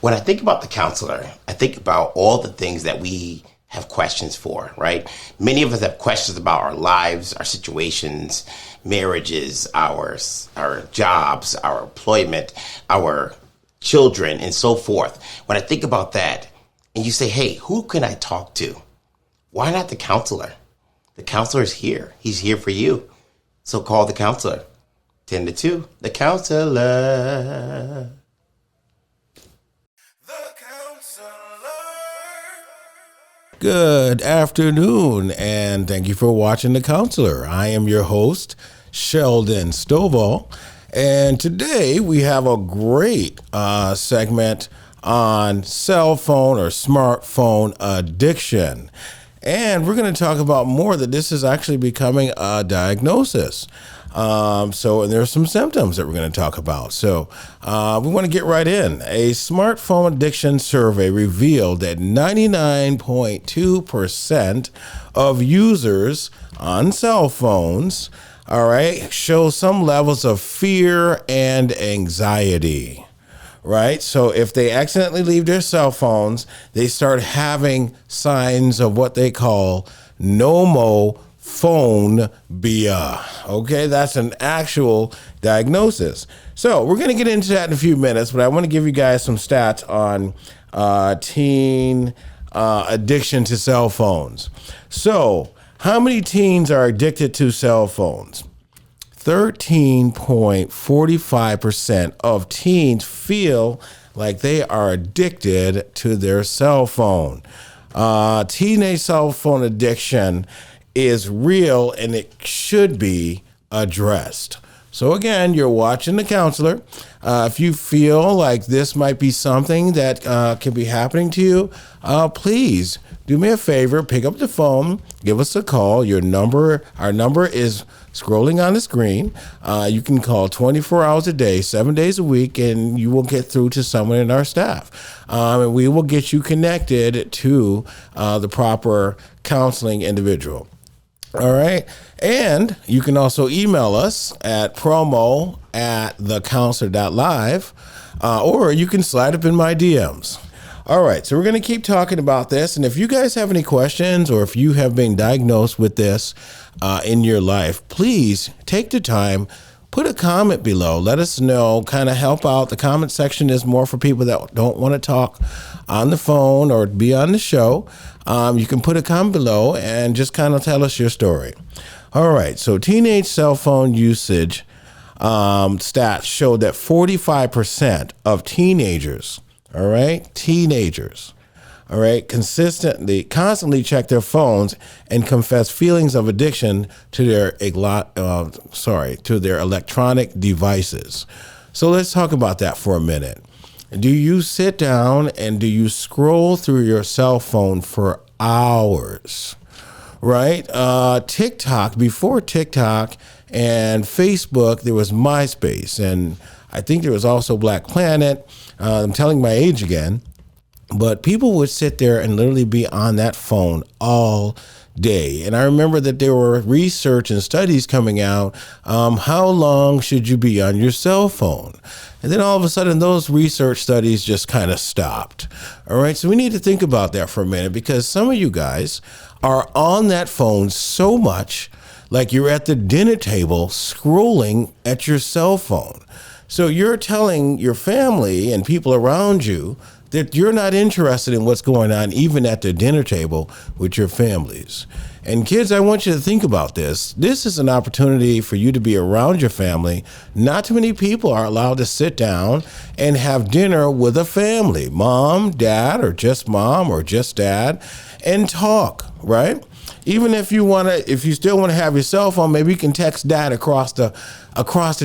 When I think about the counselor, I think about all the things that we have questions for, right? Many of us have questions about our lives, our situations, marriages, our jobs, our employment, our children, and so forth. When I think about that, and you say, hey, who can I talk to? Why not the counselor? The counselor is here. He's here for you. So call the counselor. 10 to 2, the counselor. Good afternoon, and thank you for watching The Counselor. I am your host, Sheldon Stovall, and today we have a great segment on cell phone or smartphone addiction. And we're going to talk about more that this is actually becoming a diagnosis. And there's some symptoms that we're going to talk about. So we want to get right in. A smartphone addiction survey revealed that 99.2% of users on cell phones, show some levels of fear and anxiety. Right? So if they accidentally leave their cell phones, they start having signs of what they call nomophobia. Okay, that's an actual diagnosis. So we're going to get into that in a few minutes, but I want to give you guys some stats on teen addiction to cell phones. So how many teens are addicted to cell phones? 13.45% of teens feel like they are addicted to their cell phone. Teenage cell phone addiction is real and it should be addressed. So again, you're watching The Counselor. If you feel like this might be something that can be happening to you, please do me a favor, pick up the phone, give us a call. Our number is scrolling on the screen. You can call 24 hours a day, 7 days a week, and you will get through to someone in our staff. And we will get you connected to the proper counseling individual. All right. And you can also email us at promo@thecounselor.live, or you can slide up in my DMs. All right, so we're going to keep talking about this. And if you guys have any questions or if you have been diagnosed with this in your life, please take the time, put a comment below. Let us know, kind of help out. The comment section is more for people that don't want to talk on the phone or be on the show. You can put a comment below and just kind of tell us your story. All right, so teenage cell phone usage stats show that 45% of teenagers, constantly check their phones and confess feelings of addiction to their electronic devices. So let's talk about that for a minute. Do you sit down and do you scroll through your cell phone for hours? Right? Before TikTok and Facebook, there was MySpace, and I think there was also Black Planet. I'm telling my age again, but people would sit there and literally be on that phone all day. And I remember that there were research and studies coming out. How long should you be on your cell phone? And then all of a sudden, those research studies just kind of stopped. All right. So we need to think about that for a minute, because some of you guys are on that phone so much, like you're at the dinner table scrolling at your cell phone. So you're telling your family and people around you that you're not interested in what's going on, even at the dinner table with your families. And kids, I want you to think about this. This is an opportunity for you to be around your family. Not too many people are allowed to sit down and have dinner with a family, mom, dad, or just mom or just dad, and talk, right? Even if you still want to have your cell phone, maybe you can text dad across the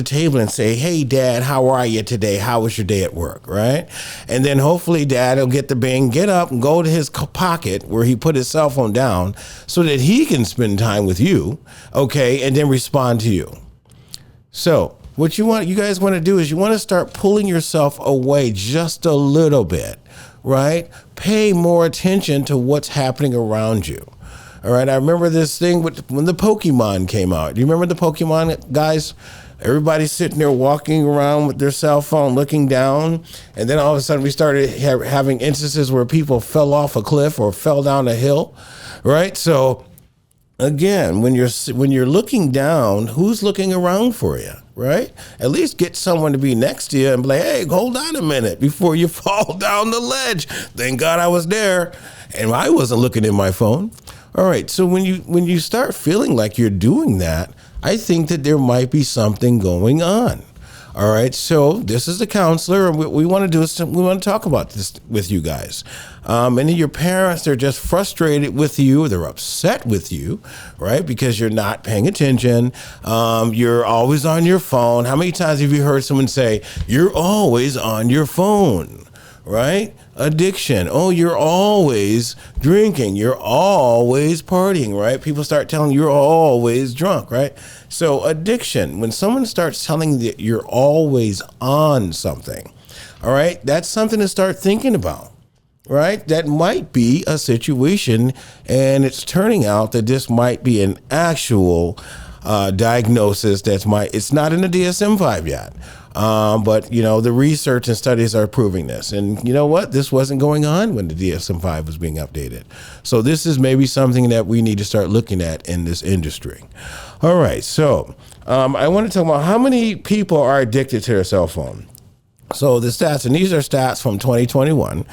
table and say, hey, Dad, how are you today? How was your day at work, right? And then hopefully Dad will get up and go to his pocket where he put his cell phone down so that he can spend time with you, okay, and then respond to you. So what you guys want to do is you want to start pulling yourself away just a little bit, right? Pay more attention to what's happening around you. All right, I remember this thing when the Pokemon came out. Do you remember the Pokemon, guys? Everybody's sitting there walking around with their cell phone looking down, and then all of a sudden we started having instances where people fell off a cliff or fell down a hill, right? So again, when you're looking down, who's looking around for you, right? At least get someone to be next to you and be like, hey, hold on a minute before you fall down the ledge. Thank God I was there and I wasn't looking at my phone. All right, so when you start feeling like you're doing that, I think that there might be something going on. All right, so this is the counselor, and what we want to do is we want to talk about this with you guys. And your parents, they're just frustrated with you, they're upset with you, right? Because you're not paying attention. You're always on your phone. How many times have you heard someone say, you're always on your phone, right? Addiction. Oh, you're always drinking. You're always partying, right? People start telling you you're always drunk, right? So addiction, when someone starts telling you that you're always on something, all right, that's something to start thinking about, right? That might be a situation, and it's turning out that this might be an actual diagnosis it's not in the DSM-5 yet. But, the research and studies are proving this. And you know what? This wasn't going on when the DSM-5 was being updated. So this is maybe something that we need to start looking at in this industry. All right. So I want to talk about how many people are addicted to their cell phone. So the stats, and these are stats from 2021,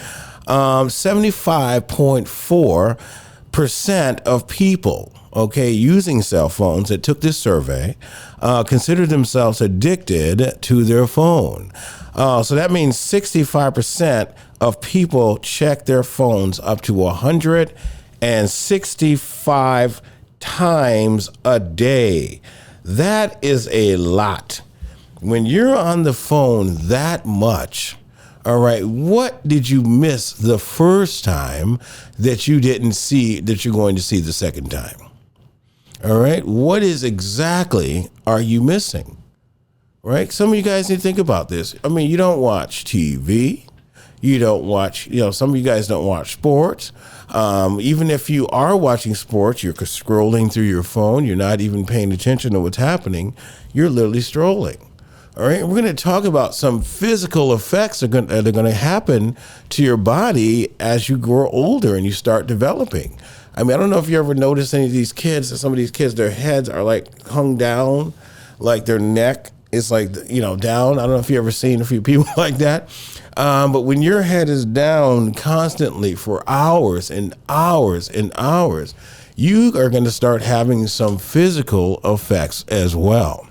75.4% of people, using cell phones that took this survey, consider themselves addicted to their phone. So that means 65% of people check their phones up to 165 times a day. That is a lot. When you're on the phone that much, all right, what did you miss the first time that you didn't see that you're going to see the second time? All right, what is exactly are you missing? Right? Some of you guys need to think about this. I mean, you don't watch TV. You don't watch, some of you guys don't watch sports. Even if you are watching sports, you're scrolling through your phone. You're not even paying attention to what's happening. You're literally strolling. All right, we're going to talk about some physical effects that are going to happen to your body as you grow older and you start developing. I mean, I don't know if you ever noticed any of these kids, some of these kids, their heads are like hung down, like their neck is like, down. I don't know if you ever seen a few people like that. But when your head is down constantly for hours and hours and hours, you are going to start having some physical effects as well.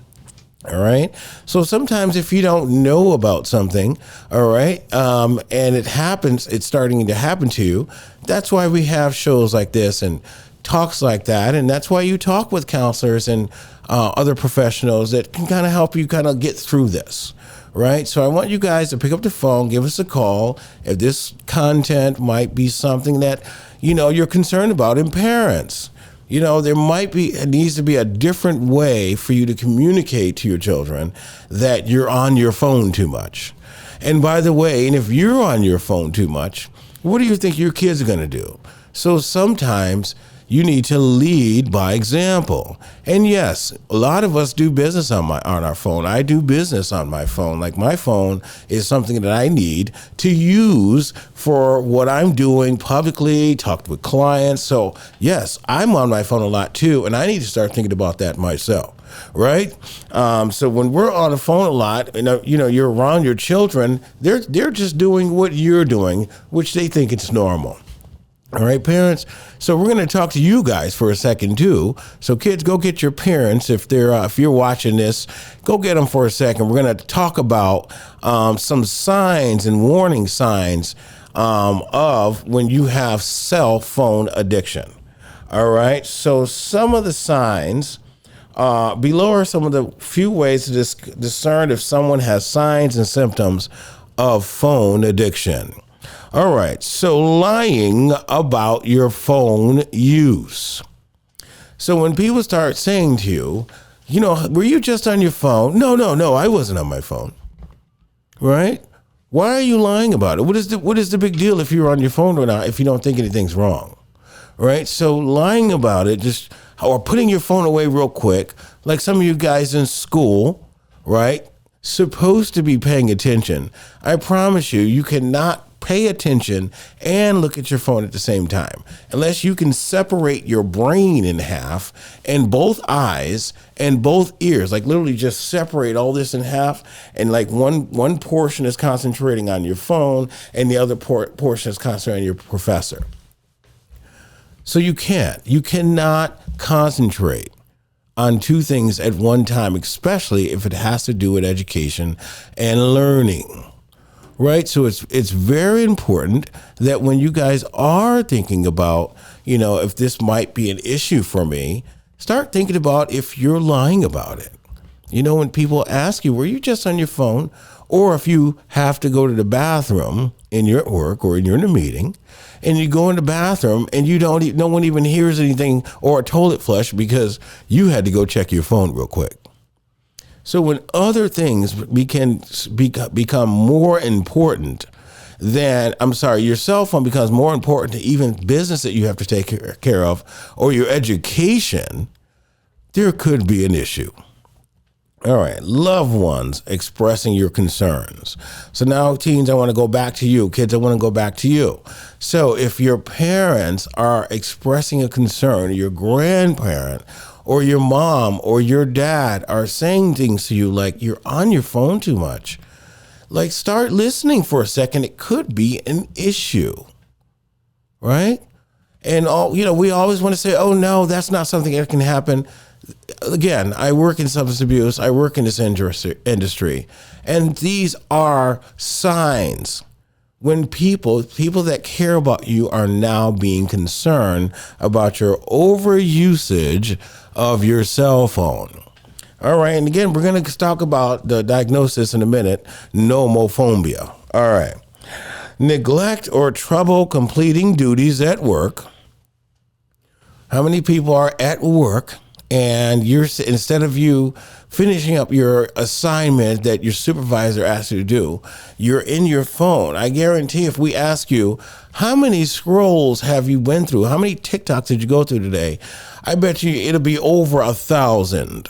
All right. So sometimes if you don't know about something, all right, and it's starting to happen to you. That's why we have shows like this and talks like that. And that's why you talk with counselors and other professionals that can kind of help you kind of get through this. Right. So I want you guys to pick up the phone, give us a call if this content might be something that, you're concerned about in parents. It needs to be a different way for you to communicate to your children that you're on your phone too much. And by the way, and if you're on your phone too much, what do you think your kids are going to do? So sometimes you need to lead by example. And yes, a lot of us do business on our phone. I do business on my phone. Like my phone is something that I need to use for what I'm doing publicly, talk with clients. So yes, I'm on my phone a lot too, and I need to start thinking about that myself. Right? So when we're on the phone a lot, you're around your children, they're just doing what you're doing, which they think it's normal. All right, parents. So we're going to talk to you guys for a second too. So kids, go get your parents. If you're watching this, go get them for a second. We're going to talk about some signs and warning signs of when you have cell phone addiction. All right. So some of the signs below are some of the few ways to discern if someone has signs and symptoms of phone addiction. All right, so lying about your phone use. So when people start saying to you, were you just on your phone? No, I wasn't on my phone. Right? Why are you lying about it? What is the big deal if you're on your phone or not if you don't think anything's wrong? right? So lying about it, just or putting your phone away real quick, like some of you guys in school, right? Supposed to be paying attention. I promise you, you cannot pay attention and look at your phone at the same time unless you can separate your brain in half and both eyes and both ears, like literally just separate all this in half, and like one portion is concentrating on your phone and the other portion is concentrating on your professor. So you cannot concentrate on two things at one time, especially if it has to do with education and learning. Right. So it's very important that when you guys are thinking about, if this might be an issue for me, start thinking about if you're lying about it. When people ask you, were you just on your phone? Or if you have to go to the bathroom and you're at work or you're in a meeting and you go in the bathroom and no one even hears anything or a toilet flush because you had to go check your phone real quick. So when other things become more important your cell phone becomes more important to even business that you have to take care of or your education, there could be an issue. All right, loved ones expressing your concerns. So now, teens, I want to go back to you. Kids, I want to go back to you. So if your parents are expressing a concern, your grandparent or your mom or your dad are saying things to you like you're on your phone too much, like start listening for a second. It could be an issue, right? And we always want to say, oh no, that's not something that can happen. Again, I work in substance abuse. I work in this industry, and these are signs when people that care about you are now being concerned about your overusage of your cell phone. All right, and again, we're going to talk about the diagnosis in a minute, nomophobia. All right. Neglect or trouble completing duties at work. How many people are at work and instead of you finishing up your assignment that your supervisor asked you to do, you're in your phone? I guarantee if we ask you, how many scrolls have you went through? How many TikToks did you go through today? I bet you it'll be over 1,000.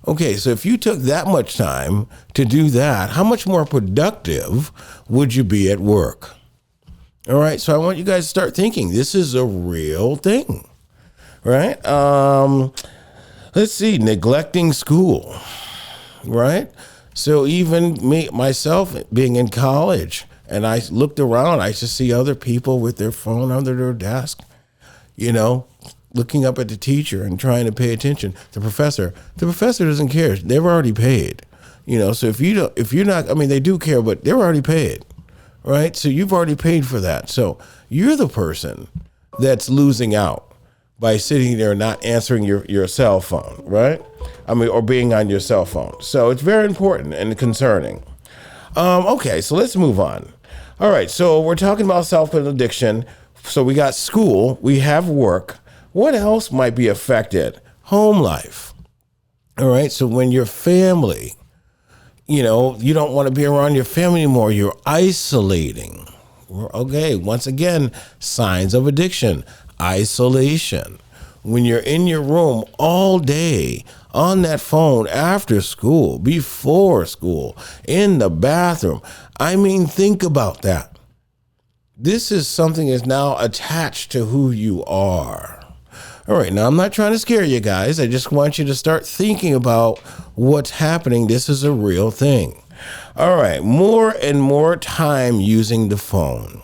Okay, so if you took that much time to do that, how much more productive would you be at work? All right, so I want you guys to start thinking this is a real thing, right? Let's see, neglecting school, right? So even myself being in college, and I looked around, I just see other people with their phone under their desk, looking up at the teacher and trying to pay attention. The professor doesn't care. They've already paid, so if you're not, they do care, but they're already paid, right? So you've already paid for that. So you're the person that's losing out by sitting there not answering your cell phone, right? Or being on your cell phone. So it's very important and concerning. Okay, so let's move on. All right, so we're talking about self-pity addiction. So we got school, we have work. What else might be affected? Home life. All right, so when your family, you don't want to be around your family anymore, you're isolating. Okay, once again, signs of addiction. Isolation. When you're in your room all day on that phone after school, before school, in the bathroom. Think about that. This is something that's now attached to who you are. All right, now I'm not trying to scare you guys. I just want you to start thinking about what's happening. This is a real thing. All right, more and more time using the phone.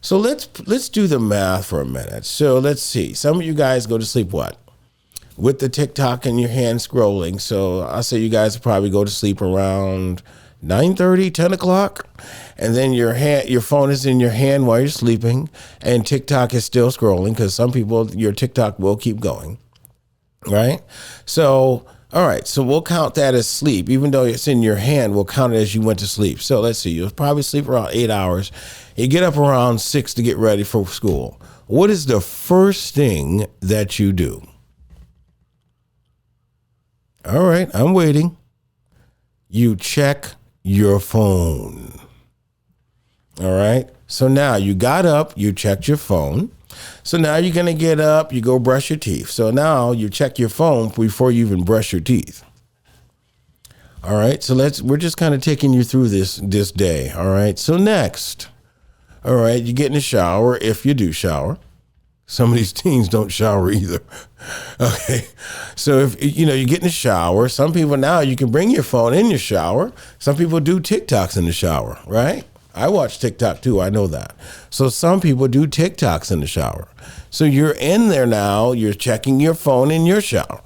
So let's do the math for a minute. So let's see. Some of you guys go to sleep what? With the TikTok in your hand scrolling. So I'll say you guys probably go to sleep around 9:30, 10 o'clock. And then your phone is in your hand while you're sleeping. And TikTok is still scrolling because some people, your TikTok will keep going. Right? So, all right. So we'll count that as sleep. Even though it's in your hand, we'll count it as you went to sleep. So let's see. You'll probably sleep around 8 hours. You get up around 6 to get ready for school. What is the first thing that you do? All right, I'm waiting. You check your phone. All right. So now you got up, you checked your phone. So now you're going to get up, you go brush your teeth. So now you check your phone before you even brush your teeth. All right, so we're just kind of taking you through this day. All right, so next, all right, you get in the shower if you do shower. Some of these teens don't shower either. Okay, so if you get in the shower, some people now you can bring your phone in your shower. Some people do TikToks in the shower, right? I watch TikTok too, I know that. So some people do TikToks in the shower. So you're in there now, you're checking your phone in your shower.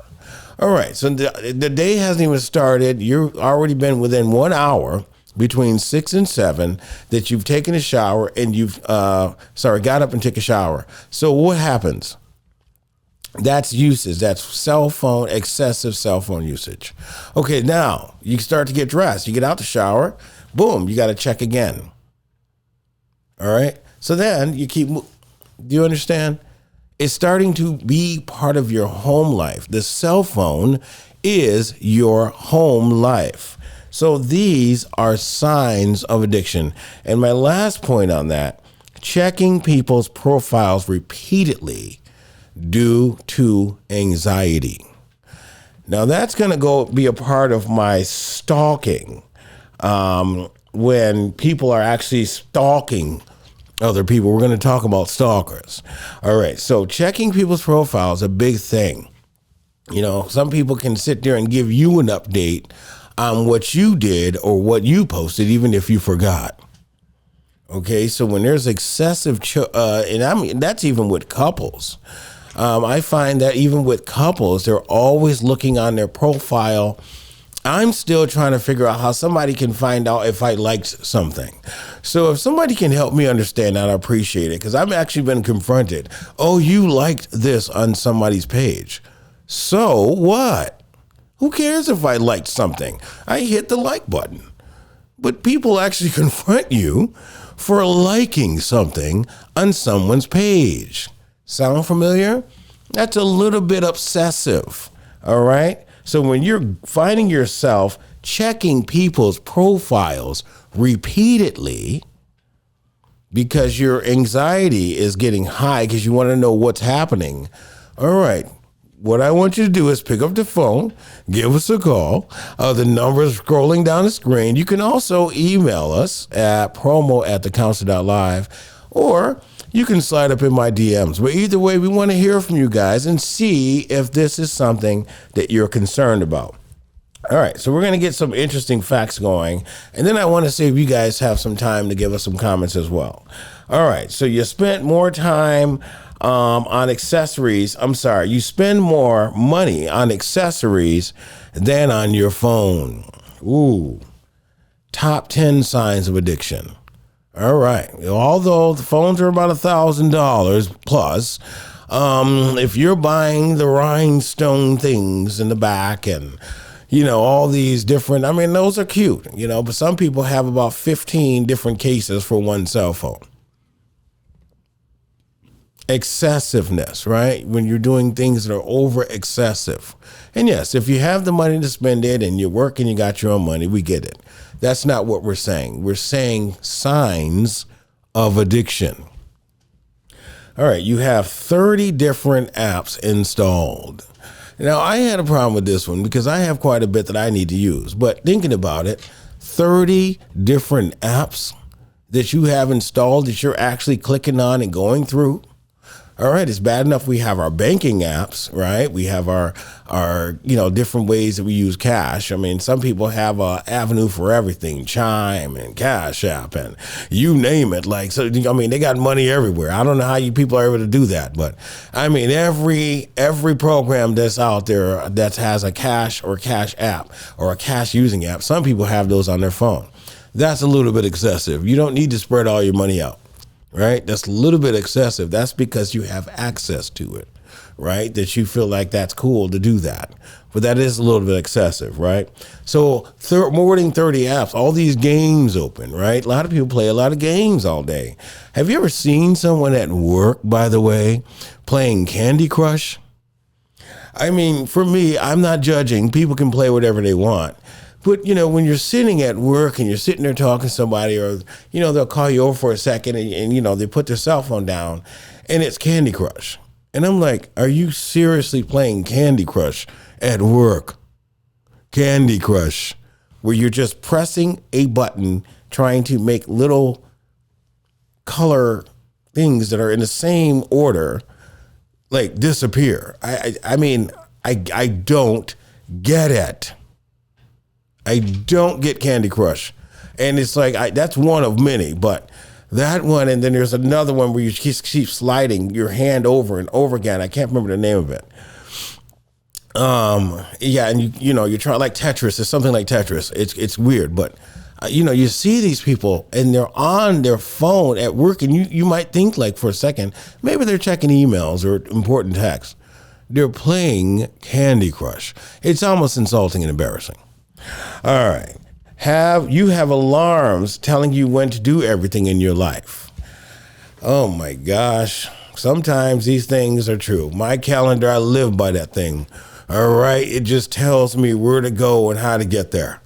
All right, so the day hasn't even started. You've already been within 1 hour between 6 and 7 that you've taken a shower and you've got up and took a shower. So what happens? That's usage. That's excessive cell phone usage. Okay, now you start to get dressed. You get out the shower, boom, you got to check again. All right, so then you keep. Do you understand? It's starting to be part of your home life. The cell phone is your home life. So these are signs of addiction. And my last point on that, checking people's profiles repeatedly due to anxiety. Now that's going to be a part of my stalking. When people are actually stalking other people, we're going to talk about stalkers. All right, so checking people's profiles is a big thing. Some people can sit there and give you an update on what you did or what you posted, even if you forgot. Okay, so when there's excessive, that's even with couples. I find that even with couples, they're always looking on their profile. I'm still trying to figure out how somebody can find out if I liked something. So if somebody can help me understand that, I appreciate it, because I've actually been confronted. Oh, you liked this on somebody's page. So what? Who cares if I liked something? I hit the like button. But people actually confront you for liking something on someone's page. Sound familiar? That's a little bit obsessive, all right? So when you're finding yourself checking people's profiles repeatedly because your anxiety is getting high because you want to know what's happening, all right, what I want you to do is pick up the phone, give us a call. The number is scrolling down the screen. You can also email us at promo@thecounselor.live, or you can slide up in my DMs. But either way, we want to hear from you guys and see if this is something that you're concerned about. All right, so we're going to get some interesting facts going. And then I want to see if you guys have some time to give us some comments as well. All right, so you spent more time on accessories. You spend more money on accessories than on your phone. Ooh, top 10 signs of addiction. All right. Although the phones are about $1,000 plus, if you're buying the rhinestone things in the back and, all these different, those are cute, but some people have about 15 different cases for one cell phone. Excessiveness, right? When you're doing things that are over excessive. And yes, if you have the money to spend it and you're working, you got your own money, we get it. That's not what we're saying. We're saying signs of addiction. All right, you have 30 different apps installed. Now, I had a problem with this one because I have quite a bit that I need to use. But thinking about it, 30 different apps that you have installed that you're actually clicking on and going through. All right, it's bad enough we have our banking apps, right? We have our different ways that we use cash. Some people have a avenue for everything, Chime and Cash App and you name it. They got money everywhere. I don't know how you people are able to do that, but every program that's out there that has a cash or cash app or a cash using app, some people have those on their phone. That's a little bit excessive. You don't need to spread all your money out. Right? That's a little bit excessive. That's because you have access to it, right? That you feel like that's cool to do that. But that is a little bit excessive, right? So more than 30 apps, all these games open, right? A lot of people play a lot of games all day. Have you ever seen someone at work, by the way, playing Candy Crush? For me, I'm not judging. People can play whatever they want. But, when you're sitting at work and you're sitting there talking to somebody, or, they'll call you over for a second and they put their cell phone down and it's Candy Crush. And I'm like, are you seriously playing Candy Crush at work? Candy Crush, where you're just pressing a button trying to make little color things that are in the same order like disappear. I mean, I don't get it. I don't get Candy Crush. And it's like, that's one of many, but that one, and then there's another one where you keep sliding your hand over and over again. I can't remember the name of it. Yeah, and you're trying, like Tetris, it's something like Tetris. It's weird, but you see these people and they're on their phone at work, and you might think, like, for a second, maybe they're checking emails or important texts. They're playing Candy Crush. It's almost insulting and embarrassing. All right. You have alarms telling you when to do everything in your life. Oh my gosh. Sometimes these things are true. My calendar, I live by that thing. All right. It just tells me where to go and how to get there.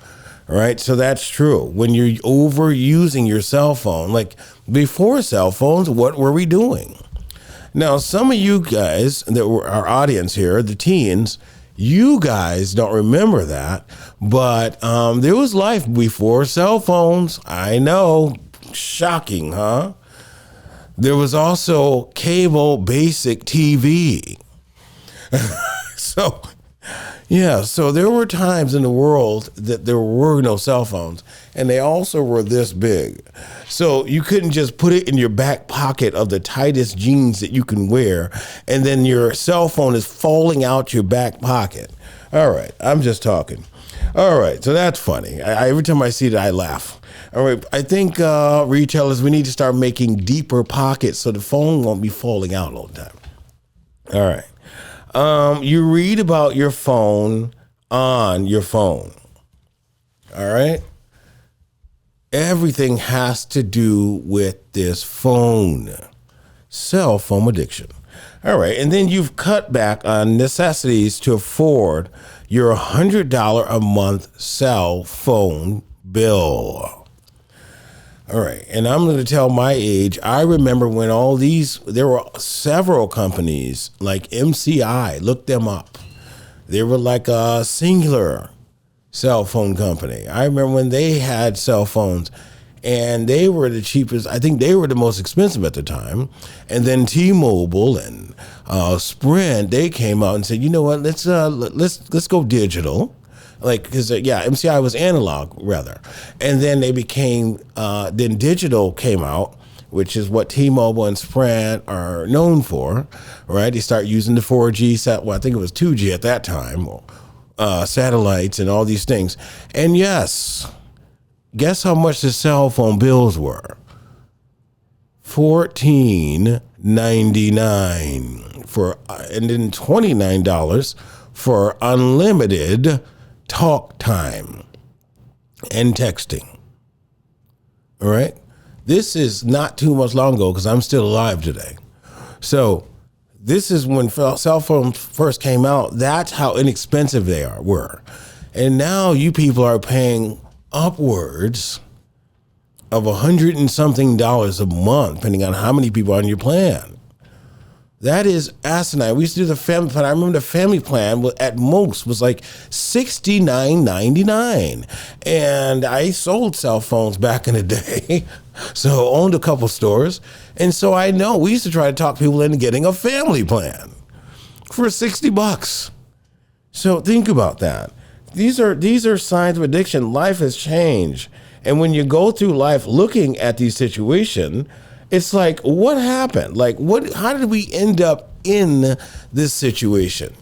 All right. So that's true. When you're overusing your cell phone, like before cell phones, what were we doing? Now, some of you guys that were our audience here, the teens, you guys don't remember that, but there was life before cell phones. I know. Shocking, huh? There was also cable basic TV. So there were times in the world that there were no cell phones, and they also were this big. So you couldn't just put it in your back pocket of the tightest jeans that you can wear, and then your cell phone is falling out your back pocket. All right, I'm just talking. All right, so that's funny. Every time I see that, I laugh. All right, I think retailers, we need to start making deeper pockets so the phone won't be falling out all the time. All right. You read about your phone on your phone. All right. Everything has to do with this phone. Cell phone addiction. All right. And then you've cut back on necessities to afford your $100 a month cell phone bill. All right. And I'm going to tell my age. I remember when there were several companies like MCI, look them up. They were like a singular cell phone company. I remember when they had cell phones, and they were the cheapest. I think they were the most expensive at the time. And then T-Mobile and Sprint, they came out and said, you know what, let's go digital. Like, because MCI was analog rather, and then they became then digital came out, which is what T-Mobile and Sprint are known for, right? They start using the 4G I think it was 2G at that time, satellites and all these things. And yes, guess how much the cell phone bills were? $14.99 and then $29 for unlimited talk time and texting. All right. This is not too much long ago, because I'm still alive today. So this is when cell phones first came out. That's how inexpensive they were. And now you people are paying upwards of $100 and something a month, depending on how many people are on your plan. That is asinine. We used to do the family plan. I remember the family plan at most was like $69.99. And I sold cell phones back in the day. So owned a couple stores. And so I know we used to try to talk people into getting a family plan for $60. So think about that. These are signs of addiction. Life has changed. And when you go through life looking at these situations, it's like, what happened? Like, how did we end up in this situation?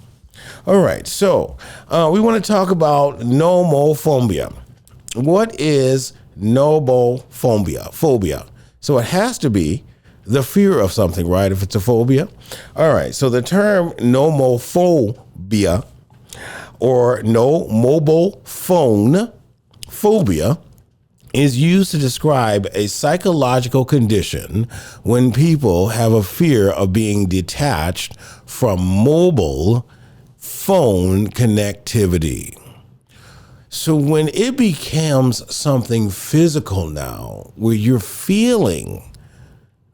All right, so we want to talk about nomophobia. What is nomophobia? So it has to be the fear of something, right? If it's a phobia. All right, so the term nomophobia or no mobile phone phobia is used to describe a psychological condition when people have a fear of being detached from mobile phone connectivity. So when it becomes something physical now, where you're feeling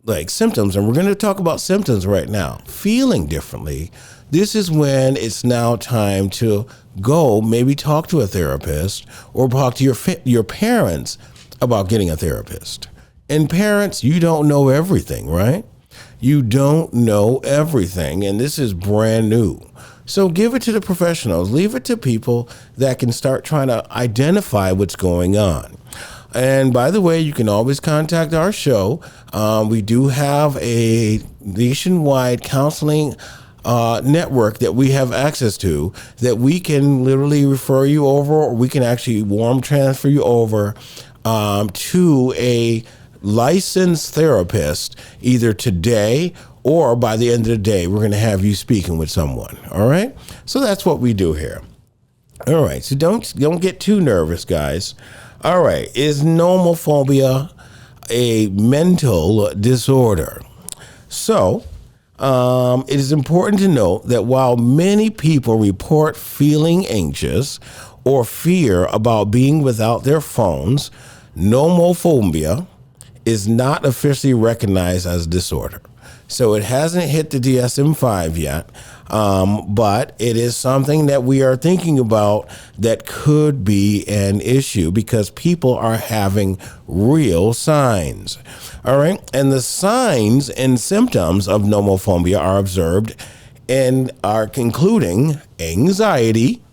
like symptoms, and we're going to talk about symptoms right now, feeling differently, this is when it's now time to go maybe talk to a therapist or talk to your parents about getting a therapist. And parents, you don't know everything, right? You don't know everything, and this is brand new. So give it to the professionals. Leave it to people that can start trying to identify what's going on. And by the way, you can always contact our show. We do have a nationwide counseling network that we have access to that we can literally refer you over, or we can actually warm transfer you over to a licensed therapist either today or by the end of the day. We're going to have you speaking with someone. All right. So that's what we do here. All right. So don't get too nervous, guys. All right. Is nomophobia a mental disorder? So it is important to note that while many people report feeling anxious or fear about being without their phones, nomophobia is not officially recognized as a disorder. So it hasn't hit the DSM-5 yet, but it is something that we are thinking about that could be an issue because people are having real signs. All right. And the signs and symptoms of nomophobia are observed and are including anxiety.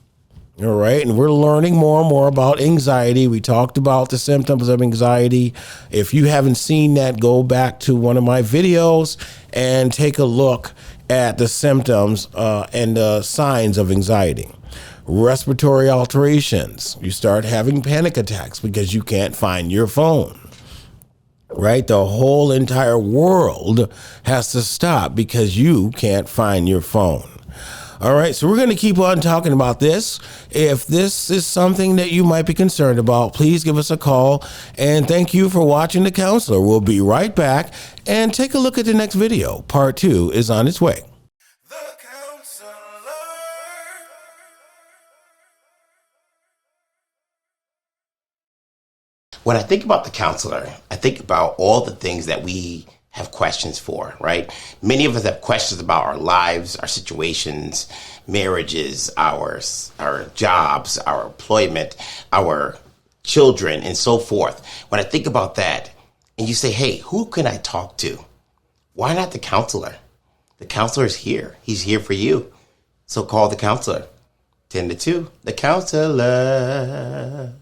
All right. And we're learning more and more about anxiety. We talked about the symptoms of anxiety. If you haven't seen that, go back to one of my videos and take a look at the symptoms and the signs of anxiety. Respiratory alterations. You start having panic attacks because you can't find your phone. Right? The whole entire world has to stop because you can't find your phone. All right, so we're going to keep on talking about this. If this is something that you might be concerned about, please give us a call. And thank you for watching The Counselor. We'll be right back and take a look at the next video. Part 2 is on its way. The Counselor. When I think about the counselor, I think about all the things that we have questions for, right? Many of us have questions about our lives, our situations, marriages, our jobs, our employment, our children, and so forth. When I think about that, and you say, hey, who can I talk to? Why not the counselor? The counselor is here. He's here for you. So call the counselor. 10 to 2, the counselor.